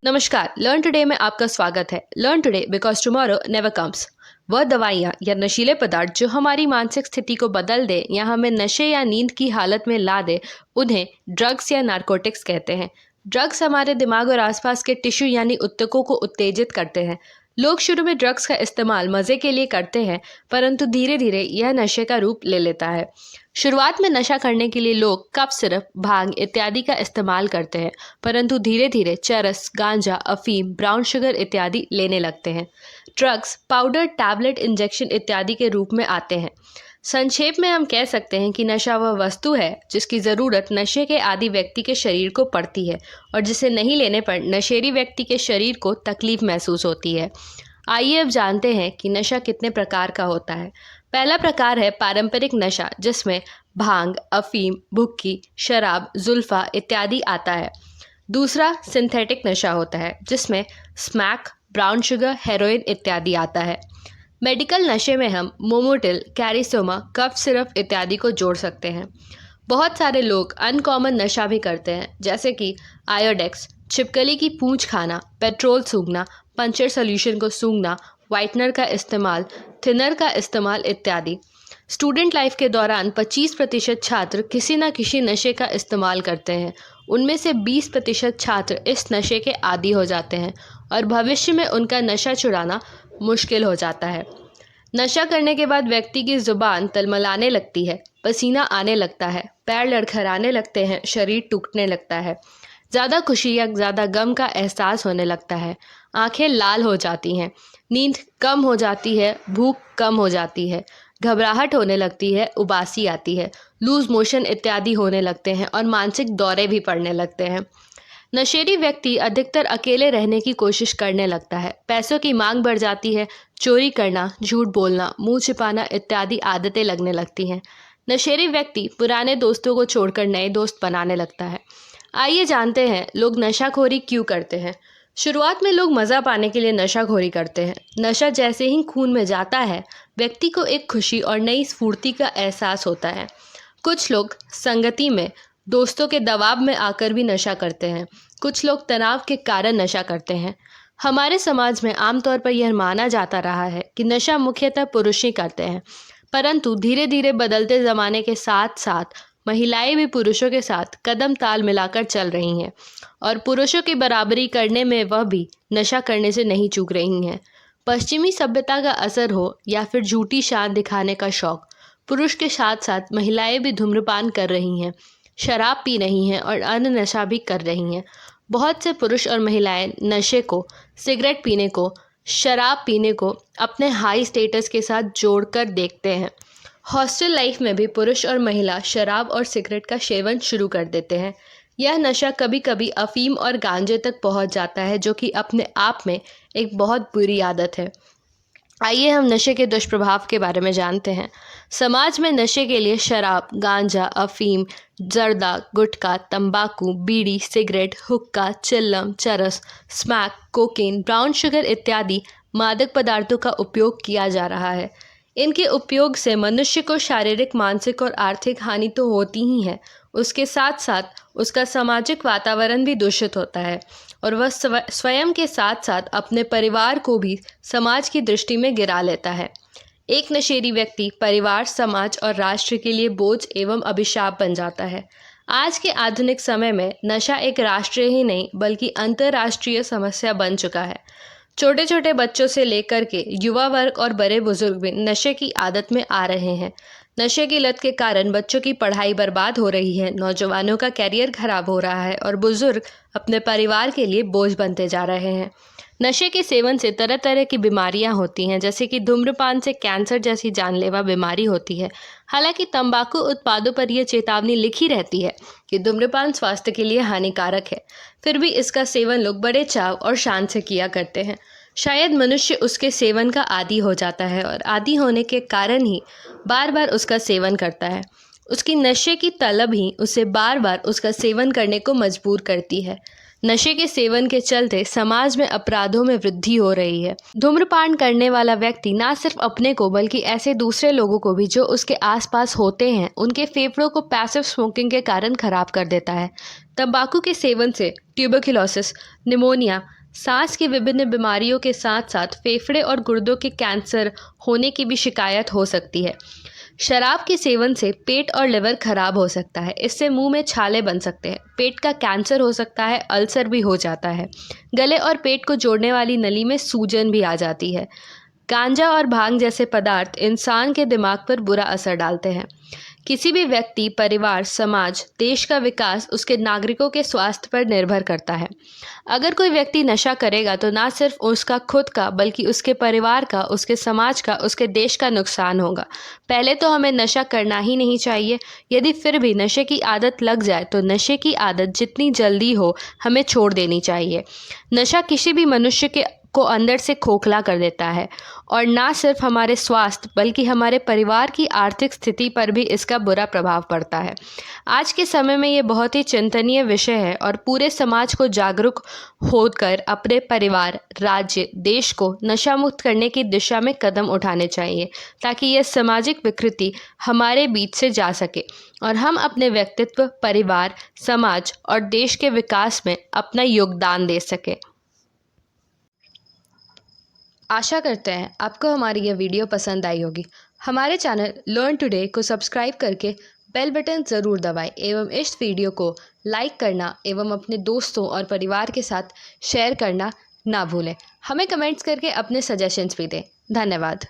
नमस्कार। Learn today में आपका स्वागत है। Learn today because tomorrow never comes. वह दवाइयाँ या नशीले पदार्थ जो हमारी मानसिक स्थिति को बदल दे या हमें नशे या नींद की हालत में ला दे, उन्हें ड्रग्स या नारकोटिक्स कहते हैं। ड्रग्स हमारे दिमाग और आसपास के टिश्यू यानी ऊतकों को उत्तेजित करते हैं। लोग शुरू में ड्रग्स का इस्तेमाल मज़े के लिए करते हैं, परंतु धीरे धीरे यह नशे का रूप ले लेता है। शुरुआत में नशा करने के लिए लोग कफ सिरप, भांग इत्यादि का इस्तेमाल करते हैं, परंतु धीरे धीरे चरस, गांजा, अफीम, ब्राउन शुगर इत्यादि लेने लगते हैं। ड्रग्स पाउडर, टैबलेट, इंजेक्शन इत्यादि के रूप में आते हैं। संक्षेप में हम कह सकते हैं कि नशा वह वस्तु है जिसकी ज़रूरत नशे के आदी व्यक्ति के शरीर को पड़ती है और जिसे नहीं लेने पर नशेड़ी व्यक्ति के शरीर को तकलीफ महसूस होती है। आइए अब जानते हैं कि नशा कितने प्रकार का होता है। पहला प्रकार है पारंपरिक नशा, जिसमें भांग, अफीम, भुक्की, शराब, जुल्फा इत्यादि आता है। दूसरा सिंथेटिक नशा होता है, जिसमें स्मैक, ब्राउन शुगर, हेरोइन इत्यादि आता है। मेडिकल नशे में हम मोमोटिल, कैरिसोमा, कफ सिरप इत्यादि को जोड़ सकते हैं। बहुत सारे लोग अनकॉमन नशा भी करते हैं, जैसे कि आयोडेक्स, छिपकली की पूंछ खाना, पेट्रोल सूंघना, पंचर सॉल्यूशन को सूंघना, वाइटनर का इस्तेमाल, थिनर का इस्तेमाल इत्यादि। स्टूडेंट लाइफ के दौरान 25% छात्र किसी न किसी नशे का इस्तेमाल करते हैं। उनमें से 20% छात्र इस नशे के आदी हो जाते हैं और भविष्य में उनका नशा छुड़ाना मुश्किल हो जाता है। नशा करने के बाद व्यक्ति की जुबान तलमलाने लगती है, पसीना आने लगता है, पैर लड़खड़ाने लगते हैं, शरीर टूटने लगता है, ज़्यादा खुशी या ज़्यादा गम का एहसास होने लगता है, आंखें लाल हो जाती हैं, नींद कम हो जाती है, भूख कम हो जाती है, घबराहट होने लगती है, उबासी आती है, लूज मोशन इत्यादि होने लगते हैं और मानसिक दौरे भी पड़ने लगते हैं। नशेड़ी व्यक्ति अधिकतर अकेले रहने की कोशिश करने लगता है। पैसों की मांग बढ़ जाती है, चोरी करना, झूठ बोलना, मुंह छिपाना इत्यादि आदतें लगने लगती हैं। नशेड़ी व्यक्ति पुराने दोस्तों को छोड़कर नए दोस्त बनाने लगता है। आइए जानते हैं लोग नशाखोरी क्यों करते हैं। शुरुआत में लोग मज़ा पाने के लिए नशाखोरी करते हैं। नशा जैसे ही खून में जाता है, व्यक्ति को एक खुशी और नई स्फूर्ति का एहसास होता है। कुछ लोग संगति में, दोस्तों के दबाव में आकर भी नशा करते हैं। कुछ लोग तनाव के कारण नशा करते हैं। हमारे समाज में आमतौर पर यह माना जाता रहा है कि नशा मुख्यतः पुरुष ही करते हैं, परंतु धीरे धीरे बदलते ज़माने के साथ साथ महिलाएं भी पुरुषों के साथ कदम ताल मिलाकर चल रही हैं और पुरुषों की बराबरी करने में वह भी नशा करने से नहीं चूक रही हैं। पश्चिमी सभ्यता का असर हो या फिर झूठी शान दिखाने का शौक, पुरुष के साथ साथ महिलाएं भी धूम्रपान कर रही हैं, शराब पी रही हैं और अन्य नशा भी कर रही हैं। बहुत से पुरुष और महिलाएं नशे को, सिगरेट पीने को, शराब पीने को अपने हाई स्टेटस के साथ जोड़कर देखते हैं। हॉस्टल लाइफ में भी पुरुष और महिला शराब और सिगरेट का सेवन शुरू कर देते हैं। यह नशा कभी कभी अफीम और गांजे तक पहुंच जाता है, जो कि अपने आप में एक बहुत बुरी आदत है। आइए हम नशे के दुष्प्रभाव के बारे में जानते हैं। समाज में नशे के लिए शराब, गांजा, अफीम, जर्दा, गुटखा, तंबाकू, बीड़ी, सिगरेट, हुक्का, चिल्लम, चरस, स्मैक, कोकेन, ब्राउन शुगर इत्यादि मादक पदार्थों का उपयोग किया जा रहा है। इनके उपयोग से मनुष्य को शारीरिक, मानसिक और आर्थिक हानि तो होती ही है, उसके साथ साथ उसका सामाजिक वातावरण भी दूषित होता है और वह स्वयं के साथ साथ अपने परिवार को भी समाज की दृष्टि में गिरा लेता है। एक नशेड़ी व्यक्ति परिवार, समाज और राष्ट्र के लिए बोझ एवं अभिशाप बन जाता है। आज के आधुनिक समय में नशा एक राष्ट्रीय ही नहीं बल्कि अंतर्राष्ट्रीय समस्या बन चुका है। छोटे छोटे बच्चों से लेकर के युवा वर्ग और बड़े बुजुर्ग भी नशे की आदत में आ रहे हैं। नशे की लत के कारण बच्चों की पढ़ाई बर्बाद हो रही है, नौजवानों का कैरियर खराब हो रहा है और बुजुर्ग अपने परिवार के लिए बोझ बनते जा रहे हैं। नशे के सेवन से तरह तरह की बीमारियां होती हैं, जैसे कि धूम्रपान से कैंसर जैसी जानलेवा बीमारी होती है। हालांकि तंबाकू उत्पादों पर यह चेतावनी लिखी रहती है कि धूम्रपान स्वास्थ्य के लिए हानिकारक है, फिर भी इसका सेवन लोग बड़े चाव और शान से किया करते हैं। शायद मनुष्य उसके सेवन का आदी हो जाता है और आदी होने के कारण ही बार बार उसका सेवन करता है। उसकी नशे की तलब ही उसे बार बार उसका सेवन करने को मजबूर करती है। नशे के सेवन के चलते समाज में अपराधों में वृद्धि हो रही है। धूम्रपान करने वाला व्यक्ति न सिर्फ अपने को बल्कि ऐसे दूसरे लोगों को भी जो उसके आसपास होते हैं, उनके फेफड़ों को पैसिव स्मोकिंग के कारण खराब कर देता है। तंबाकू के सेवन से ट्यूबरक्लोसिस, निमोनिया, सांस की विभिन्न बीमारियों के साथ साथ फेफड़े और गुर्दों के कैंसर होने की भी शिकायत हो सकती है। शराब के सेवन से पेट और लिवर खराब हो सकता है। इससे मुंह में छाले बन सकते हैं, पेट का कैंसर हो सकता है, अल्सर भी हो जाता है। गले और पेट को जोड़ने वाली नली में सूजन भी आ जाती है। गांजा और भांग जैसे पदार्थ इंसान के दिमाग पर बुरा असर डालते हैं। किसी भी व्यक्ति, परिवार, समाज, देश का विकास उसके नागरिकों के स्वास्थ्य पर निर्भर करता है। अगर कोई व्यक्ति नशा करेगा तो ना सिर्फ उसका खुद का बल्कि उसके परिवार का, उसके समाज का, उसके देश का नुकसान होगा। पहले तो हमें नशा करना ही नहीं चाहिए। यदि फिर भी नशे की आदत लग जाए तो नशे की आदत जितनी जल्दी हो हमें छोड़ देनी चाहिए। नशा किसी भी मनुष्य को अंदर से खोखला कर देता है और ना सिर्फ हमारे स्वास्थ्य बल्कि हमारे परिवार की आर्थिक स्थिति पर भी इसका बुरा प्रभाव पड़ता है। आज के समय में ये बहुत ही चिंतनीय विषय है और पूरे समाज को जागरूक होकर अपने परिवार, राज्य, देश को नशा मुक्त करने की दिशा में कदम उठाने चाहिए ताकि यह सामाजिक विकृति हमारे बीच से जा सके और हम अपने व्यक्तित्व, परिवार, समाज और देश के विकास में अपना योगदान दे सकें। आशा करते हैं आपको हमारी यह वीडियो पसंद आई होगी। हमारे चैनल लर्न टुडे को सब्सक्राइब करके बेल बटन ज़रूर दबाएं एवं इस वीडियो को लाइक करना एवं अपने दोस्तों और परिवार के साथ शेयर करना ना भूलें। हमें कमेंट्स करके अपने सजेशंस भी दें। धन्यवाद।